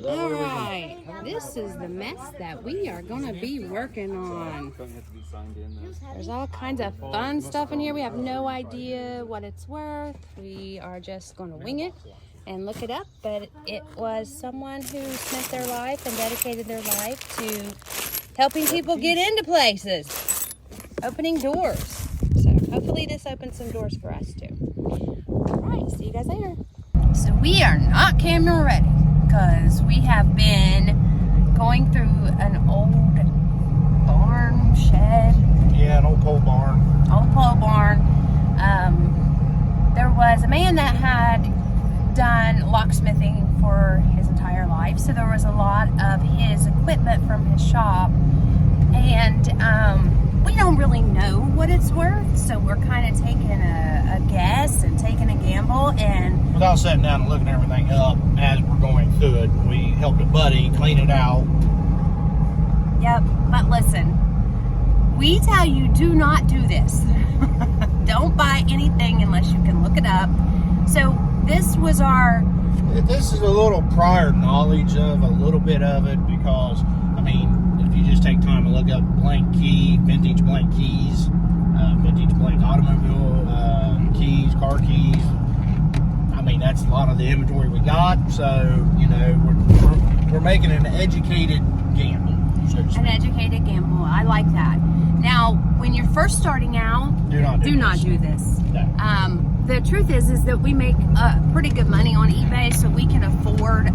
Alright, this is the mess that we are going to be working on. There's all kinds of fun stuff in here. We have no idea what it's worth. We are just going to wing it and look it up. But it was someone who spent their life and dedicated their life to helping people get into places, opening doors. So hopefully this opens some doors for us too. Alright, see you guys later. So we are not camera ready because we have been going through an old barn shed. Yeah, an old pole barn. Old pole barn. There was a man that had done locksmithing for his entire life, so there was a lot of his equipment from his shop, and we don't really know what it's worth, so we're kind of taking a guess and taking a gamble. And without sitting down and looking everything up as we're going through it, we helped a buddy clean it out. Yep, but listen, we tell you do not do this. Don't buy anything unless you can look it up. So this was this is a little prior knowledge of a little bit of it, because I mean, if you just take time and look up blank key, vintage blank keys, vintage blank automobile keys, car keys, I mean, that's a lot of the inventory we got. So, you know, we're making an educated gamble. So an educated gamble. I like that. Now, when you're first starting out, do not do this. No. The truth is that we make pretty good money on eBay, so we can afford,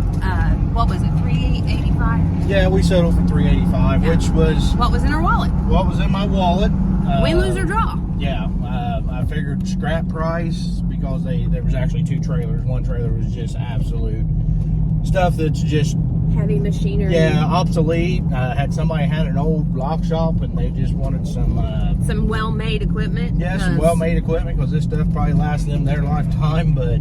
what was it, $385? Yeah, we settled for $385, yeah. Which was... what was in our wallet? What was in my wallet. Win, lose, or draw. Yeah, I figured scrap price, because there was actually two trailers. One trailer was just absolute stuff that's just... heavy machinery. Yeah, obsolete. Somebody had an old lock shop, and they just wanted some well-made equipment. Yeah, some well-made equipment, because this stuff probably lasts them their lifetime. But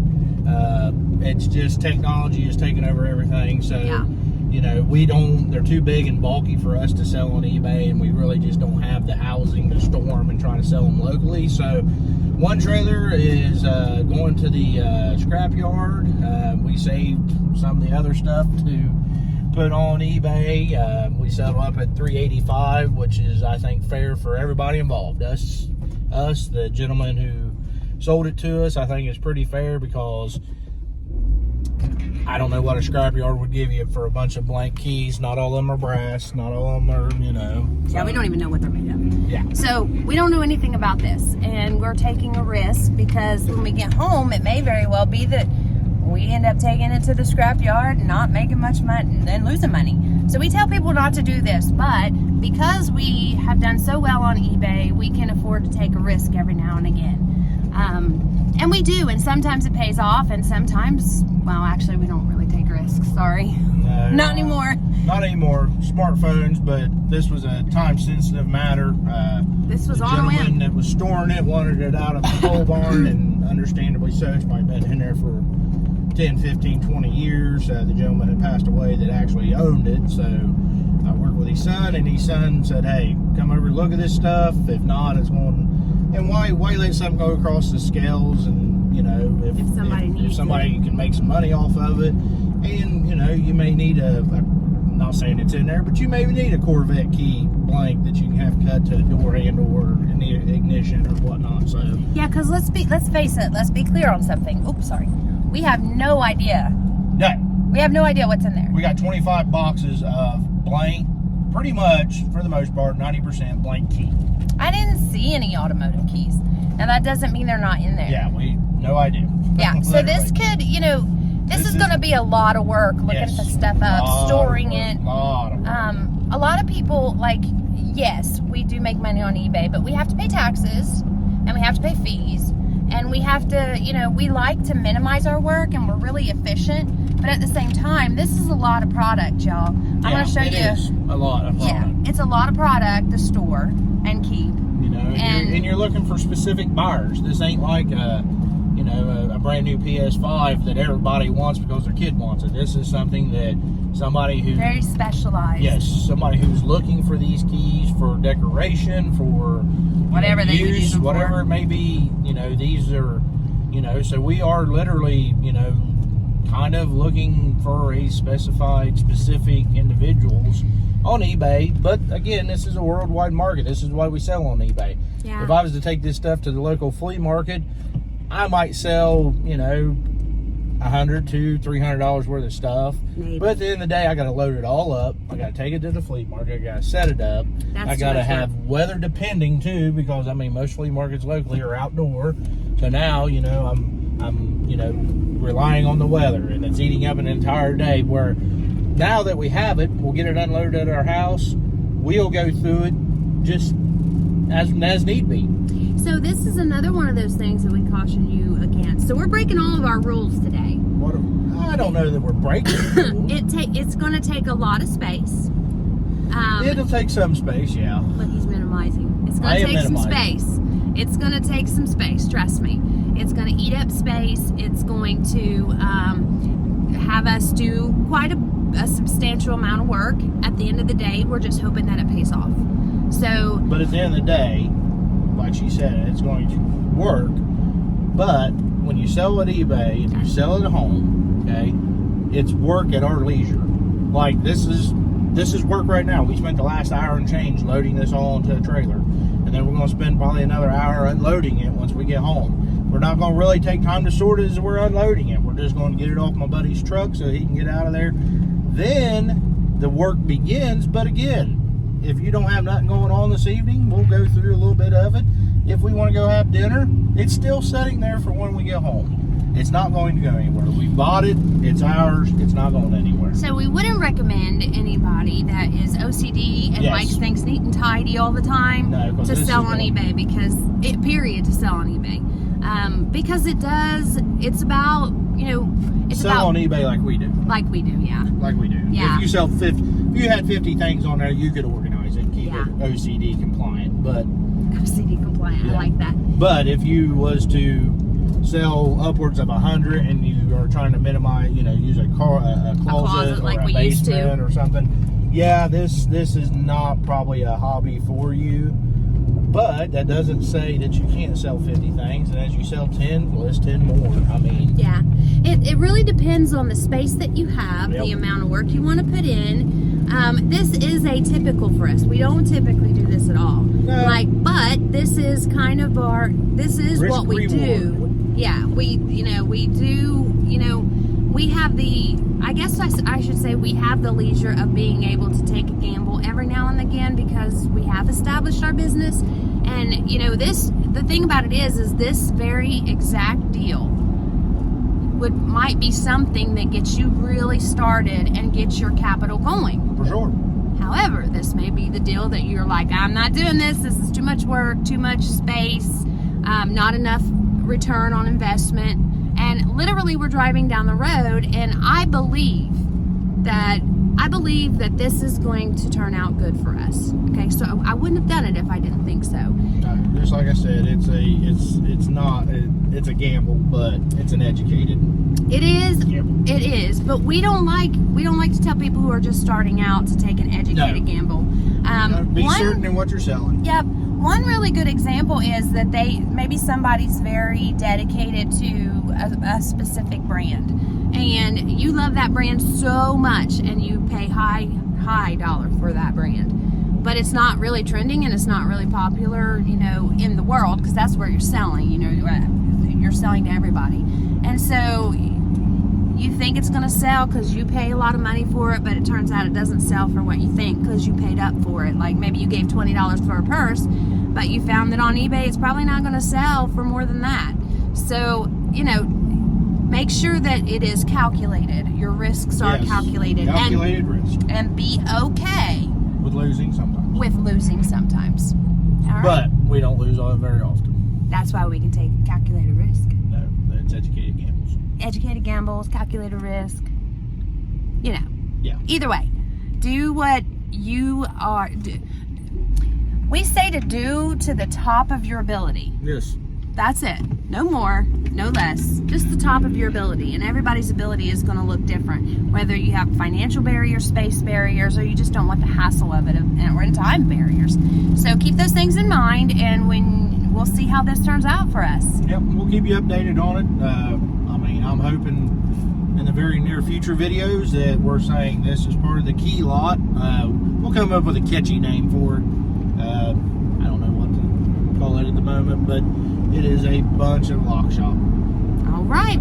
it's just technology is taking over everything. So yeah. You know, they're too big and bulky for us to sell on eBay, and we really just don't have the housing to store them and try to sell them locally. So one trailer is going to the scrap yard. We saved some of the other stuff to put on eBay. We settled up at $385, which is, I think, fair for everybody involved. Us, the gentleman who sold it to us, I think it's pretty fair, because I don't know what a scrapyard would give you for a bunch of blank keys. Not all of them are brass. Not all of them are, you know. Yeah, we don't even know what they're made of. Yeah. So we don't know anything about this, and we're taking a risk, because when we get home, it may very well be that we end up taking it to the scrapyard and not making much money and then losing money. So we tell people not to do this, but because we have done so well on eBay, we can afford to take a risk every now and again. And we do, and sometimes it pays off, and sometimes, well, actually, we don't really take risks. Sorry. No, not anymore. Not anymore. Smartphones, but this was a time-sensitive matter. This was the on a whim. gentleman that was storing it wanted it out of the pole barn, and understandably so. It's probably been in there for 10, 15, 20 years. The gentleman had passed away that actually owned it, so I worked with his son, and his son said, hey, come over and look at this stuff. If not, it's going... And why let something go across the scales? And, you know, if somebody can make some money off of it, and, you know, you may need I'm not saying it's in there, but you may need a Corvette key blank that you can have cut to the door handle or in the ignition or whatnot. So yeah, because let's face it, let's be clear on something. Oops, sorry. We have no idea. No. We have no idea what's in there. We got 25 boxes of blank, pretty much, for the most part, 90% blank key. I didn't see any automotive keys. Now, that doesn't mean they're not in there. Yeah, no idea. Yeah, so this could, you know, this is going to be a lot of work looking at the stuff up, storing it. A lot of people, like, yes, we do make money on eBay, but we have to pay taxes, and we have to pay fees, and we have to, you know, we like to minimize our work, and we're really efficient, but at the same time, this is a lot of product, y'all. I'm going to show you. It is a lot of product. Yeah, it's a lot of product to store and keep. You know, and you're looking for specific buyers. This ain't like a brand new PS5 that everybody wants because their kid wants it. This is something that somebody who... very specialized. Yes, somebody who's looking for these keys for decoration, for... whatever they use them whatever it may be. You know, these are... You know, so we are literally, you know, kind of looking for a specific individuals on eBay. But again, this is a worldwide market. This is why we sell on eBay. Yeah. If I was to take this stuff to the local flea market, I might sell, you know, $100 to $300 worth of stuff. Maybe. But at the end of the day, I got to load it all up. I got to take it to the flea market. I got to set it up. I got to have weather depending too, because I mean most flea markets locally are outdoor. So now, you know, I'm you know, relying on the weather, and it's eating up an entire day. Where now that we have it, we'll get it unloaded at our house. We'll go through it just as need be. So this is another one of those things that we caution you against. So we're breaking all of our rules today. I don't know that we're breaking rules. It's going to take a lot of space. It'll take some space, yeah. Look, he's minimizing. It's going to take some space. It's going to take some space, trust me. It's going to eat up space. It's going to have us do quite a substantial amount of work. At the end of the day, we're just hoping that it pays off. So, but at the end of the day, like she said, it's going to work. But when you sell at eBay and you sell at home, okay, it's work at our leisure. Like this is work right now. We spent the last hour and change loading this all into a trailer, and then we're going to spend probably another hour unloading it once we get home. We're not going to really take time to sort it as we're unloading it. We're just going to get it off my buddy's truck so he can get out of there. Then the work begins. But again, if you don't have nothing going on this evening, we'll go through a little bit of it. If we want to go have dinner, it's still sitting there for when we get home. It's not going to go anywhere. We bought it. It's ours. It's not going anywhere. So we wouldn't recommend anybody that is OCD and likes things neat and tidy all the time to sell on eBay, to sell on eBay. Because it's about, you know, it's sell about on eBay like we do. Like we do, yeah. Like we do. Yeah. If you sell 50, if you had 50 things on there, you could organize it and keep it OCD compliant. But OCD compliant, I like that. But if you was to sell upwards of 100 and you are trying to minimize, you know, use a closet or like a we used to, basement or something, yeah, this is not probably a hobby for you. But that doesn't say that you can't sell 50 things, and as you sell 10, list 10 more. I mean, yeah, it really depends on the space that you have, the amount of work you want to put in. This is atypical for us. We don't typically do this at all. No. But this is kind of this is risk what we reward. Do. Yeah, we have I guess I should say we have the leisure of being able to take a gamble every now and again because we have established our business. And, you know, the thing about it is this very exact deal might be something that gets you really started and gets your capital going. For sure. However, this may be the deal that you're like, I'm not doing this. This is too much work, too much space, not enough return on investment. And literally we're driving down the road, and I believe that this is going to turn out good for us. Okay, so I wouldn't have done it if I didn't think so. No, just like I said, it's a gamble, but it's an educated. It is. Gamble. It is, but we don't like to tell people who are just starting out to take an educated gamble. Be certain in what you're selling. Yep. One really good example is that maybe somebody's very dedicated to a specific brand, and you love that brand so much, and you pay high dollar for that brand, but it's not really trending and it's not really popular, you know, in the world, because that's where you're selling. You know, you're selling to everybody, and so you think it's going to sell because you pay a lot of money for it, but it turns out it doesn't sell for what you think because you paid up for it. Like maybe you gave $20 for a purse, but you found that on eBay it's probably not going to sell for more than that. So, you know, make sure that it is calculated. Your risks are calculated. Calculated risk. And be okay with losing sometimes. All right? But we don't lose on it very often. That's why we can take calculated risk. No, it's educated gambles. Educated gambles, calculated risk. You know. Yeah. Either way, do what you are. We say to do to the top of your ability. Yes. That's it. No more, no less. Just the top of your ability. And everybody's ability is going to look different. Whether you have financial barriers, space barriers, or you just don't want the hassle of it, or time barriers. So keep those things in mind, and we'll see how this turns out for us. Yep, we'll keep you updated on it. I mean, I'm hoping in the very near future videos that we're saying this is part of the key lot. We'll come up with a catchy name for it. I don't know what to call it at the moment, but it is a bunch of lock shop. All right.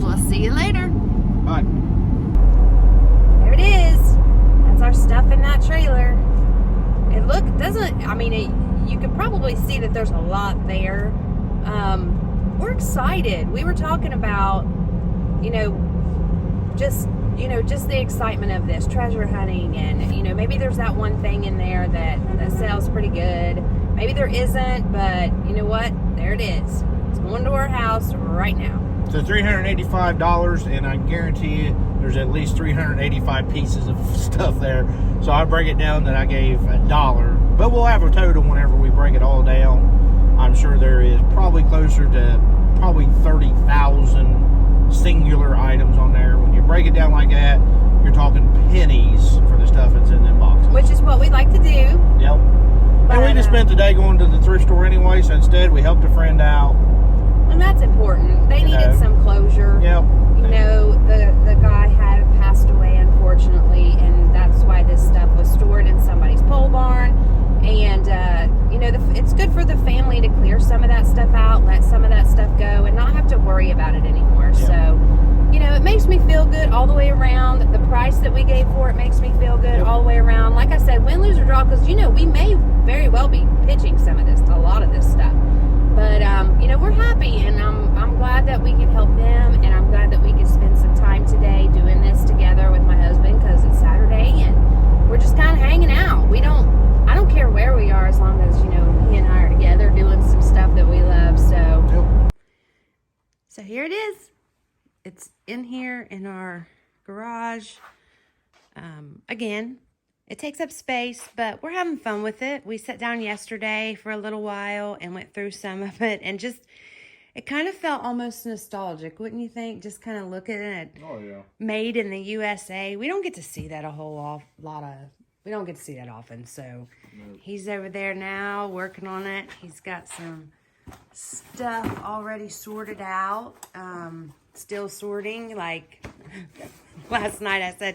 We'll see you later. Bye. There it is. That's our stuff in that trailer. And look, it doesn't, I mean, you could probably see that there's a lot there. We're excited. We were talking about, just the excitement of this treasure hunting, and maybe there's that one thing in there that sells pretty good. Maybe there isn't, but you know what? There it is. It's going to our house right now. So $385, and I guarantee you there's at least 385 pieces of stuff there. So I break it down that I gave $1, but we'll have a total whenever we break it all down. I'm sure there is probably closer to 30,000 singular items on there. When you break it down like that, you're talking pennies for the stuff that's in them boxes. Which is what we like to do. Yep. And we just spent the day going to the thrift store anyway, so instead we helped a friend out. And that's important. They needed some closure. Yep. The guy had passed away, unfortunately, and that's why this stuff was stored in somebody's pole barn. And, it's good for the family to clear some of that stuff out, let some of that stuff go, and not have to worry about it anymore. Yep. So, it makes me feel good all the way around. The price that we gave for it makes me feel good all the way around. Like I said, win, lose, or draw, because, we may very well be pitching a lot of this stuff. But, we're happy, and I'm glad that we can help them, and I'm glad that we can spend some time today doing this together with my husband, because it's Saturday, and we're just kind of hanging out. I don't care where we are, as long as, he and I are together doing some stuff that we love. So here it is. It's in here in our garage. Again, it takes up space, but we're having fun with it. We sat down yesterday for a little while and went through some of it, and it kind of felt almost nostalgic, wouldn't you think? Just kind of looking at it. Oh, yeah. Made in the USA. We don't get to see that we don't get to see that often. So he's over there now working on it. He's got some stuff already sorted out. Still sorting. Like last night I said,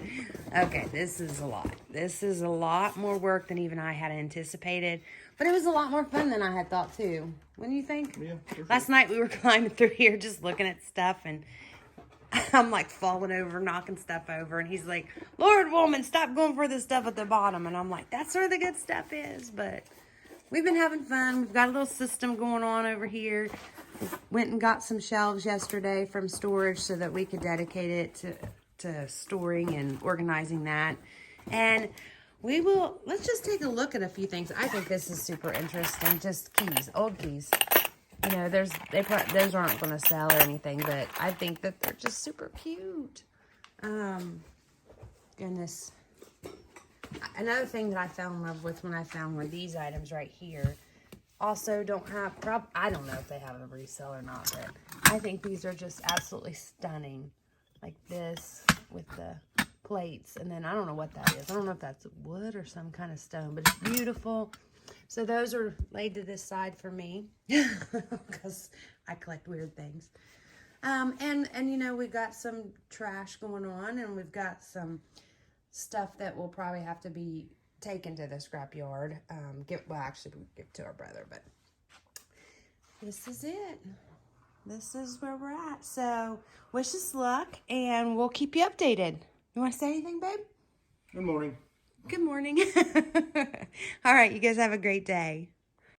okay, this is a lot. This is a lot more work than even I had anticipated. But it was a lot more fun than I had thought too. Wouldn't you think? Yeah. Sure. Last night we were climbing through here just looking at stuff, and I'm like falling over, knocking stuff over, and he's like, Lord, woman, stop going for the stuff at the bottom. And I'm like, that's where the good stuff is. But we've been having fun. We've got a little system going on over here. Went and got some shelves yesterday from storage so that we could dedicate it to storing and organizing that. And let's just take a look at a few things. I think this is super interesting. Just keys, old keys. Those aren't going to sell or anything, but I think that they're just super cute. Goodness. Another thing that I fell in love with when I found one of these items right here. Also don't have, I don't know if they have a resale or not, but I think these are just absolutely stunning. Like this with the plates, and then I don't know what that is. I don't know if that's wood or some kind of stone, but it's beautiful. So those are laid to this side for me because I collect weird things. And we've got some trash going on, and we've got some stuff that will probably have to be taken to the scrapyard. Actually, we give to our brother, but this is it. This is where we're at. So wish us luck, and we'll keep you updated. You want to say anything, babe? Good morning. Good morning. All right, you guys have a great day.